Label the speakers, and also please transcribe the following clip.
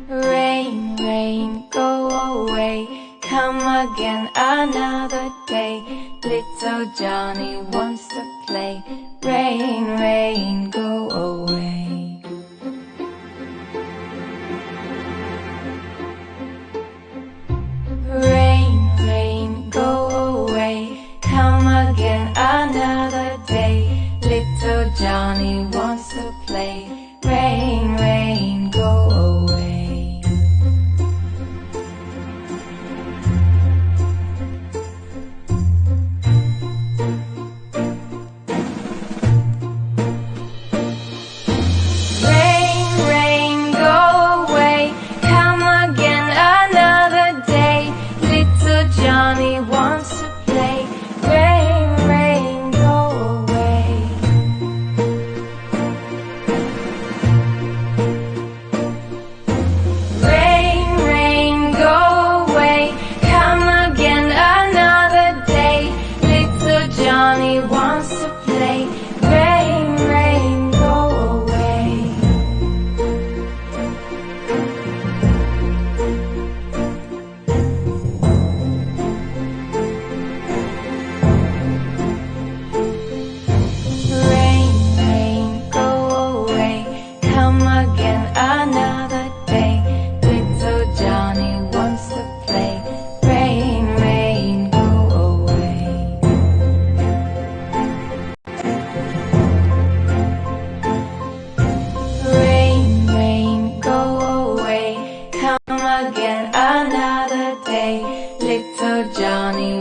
Speaker 1: Rain, rain, go away, come again another day. Little Johnny wants to play. Rain, rain, go away. Rain, rain, go away, come again another day. Little Johnny wants to play. Rain, rain, go away. Rain, rain, go away, come again another day. Little Johnny wants to play. Rain, rain, go away. Rain, rain, go away, come again another day. Little Johnny wants to play. Rain, rain, go away. Rain, rain, go away, come again another day. Little Johnny wants to play. Rain, rain, go away. Rain, rain, go away, come again another day. Little Johnny